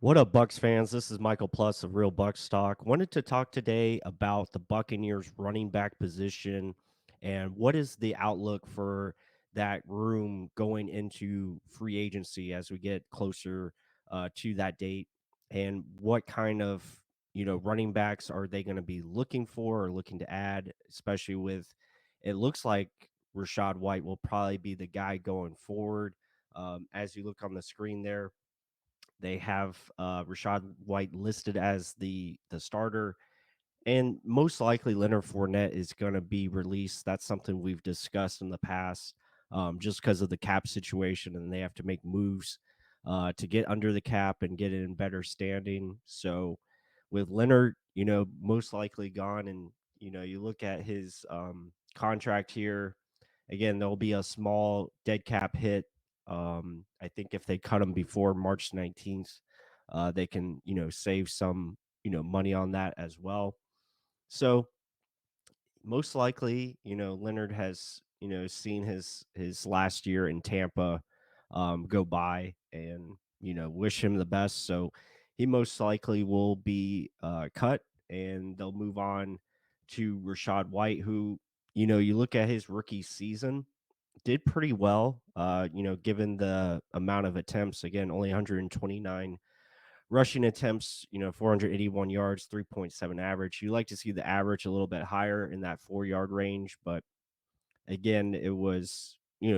What up, Bucks fans? This is Michael Plus of Real Bucks Talk. Wanted to talk today about the Buccaneers running back position and what is the outlook for that room going into free agency as we get closer to that date, and what kind of running backs are they going to be looking for or looking to add, especially with it looks like Rachaad White will probably be the guy going forward. As you look on the screen there, they have Rachaad White listed as the starter, and most likely Leonard Fournette is going to be released. That's something we've discussed in the past, just because of the cap situation, and they have to make moves to get under the cap and get it in better standing. So, with Leonard, most likely gone, and you look at his contract here. Again, there'll be a small dead cap hit. I think if they cut him before March 19th, they can, save some, money on that as well. So most likely, Leonard has, seen his last year in Tampa go by, and wish him the best. So he most likely will be cut, and they'll move on to Rachaad White, who you look at his rookie season, did pretty well. Given the amount of attempts, again, only 129 rushing attempts, 481 yards, 3.7 average. You like to see the average a little bit higher in that 4 yard range, but again, it was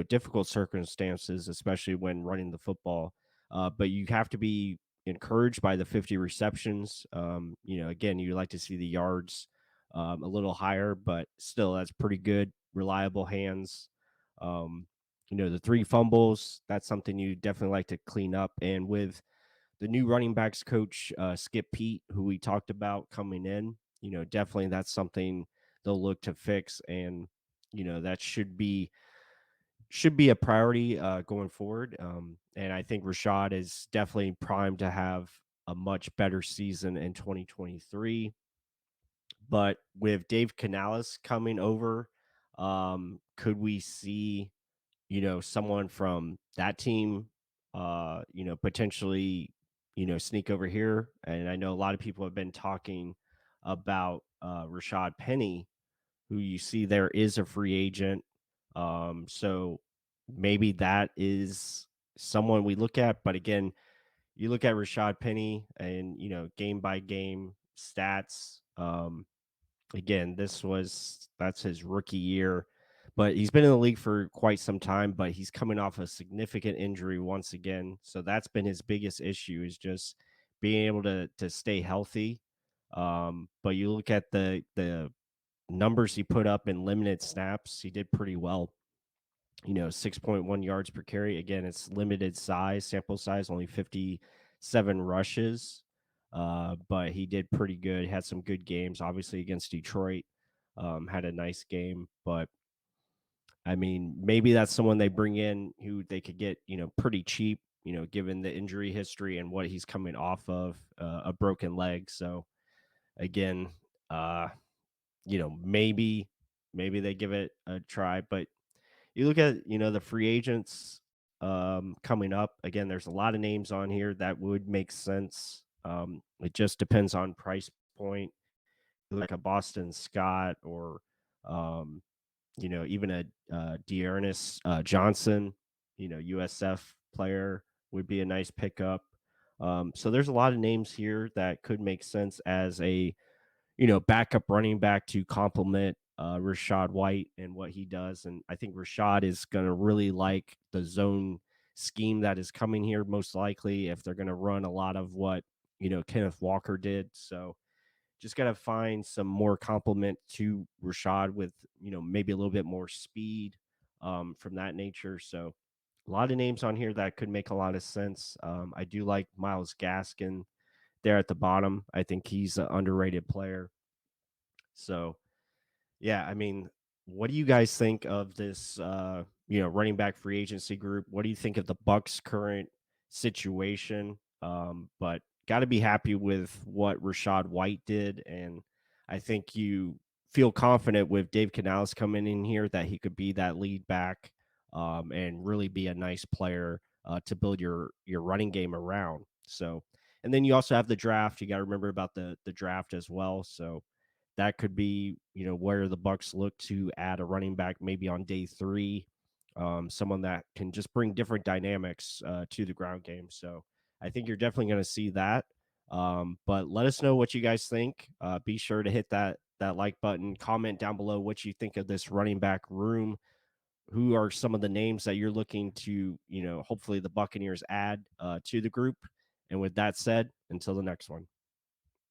difficult circumstances, especially when running the football. But you have to be encouraged by the 50 receptions. Again, you like to see the yards a little higher, but still, that's pretty good. Reliable hands. Um, the three fumbles. That's something you definitely like to clean up. And with the new running backs coach, Skip Pete, who we talked about coming in, definitely that's something they'll look to fix, and that should be a priority going forward. And I think Rachaad is definitely primed to have a much better season in 2023. But with Dave Canales coming over, could we see someone from that team, potentially, sneak over here? And I know a lot of people have been talking about Rashad Penny, who you see there is a free agent. So maybe that is someone we look at. But again, you look at Rashad Penny and, game by game stats. Again, that's his rookie year, but he's been in the league for quite some time, but he's coming off a significant injury once again. So that's been his biggest issue, is just being able to stay healthy. But you look at the numbers he put up in limited snaps, he did pretty well. 6.1 yards per carry. Again, it's limited sample size, only 57 rushes. But he did pretty good. Had some good games, obviously against Detroit. Had a nice game, but I mean, maybe that's someone they bring in who they could get, pretty cheap, given the injury history and what he's coming off of, a broken leg. So again, uh, maybe they give it a try, but you look at the free agents coming up. Again, there's a lot of names on here that would make sense. It just depends on price point, like a Boston Scott, or um, even a Dearness Johnson, USF player would be a nice pickup. So there's a lot of names here that could make sense as a backup running back to complement Rachaad White and what he does. And I think Rachaad is going to really like the zone scheme that is coming here, most likely, if they're going to run a lot of what, Kenneth Walker did. So just got to find some more complement to Rachaad with, maybe a little bit more speed from that nature. So a lot of names on here that could make a lot of sense. I do like Myles Gaskin there at the bottom. I think he's an underrated player. So, yeah, I mean, what do you guys think of this running back free agency group? What do you think of the Bucs current situation? But got to be happy with what Rachaad White did, and I think you feel confident with Dave Canales coming in here that he could be that lead back, and really be a nice player to build your running game around. So And then you also have the draft. You got to remember about the draft as well. So that could be, where the Bucs look to add a running back maybe on day 3, someone that can just bring different dynamics to the ground game. So I think you're definitely going to see that. But let us know what you guys think. Be sure to hit that like button. Comment down below what you think of this running back room. Who are some of the names that you're looking to, hopefully the Buccaneers add to the group? And with that said, until the next one.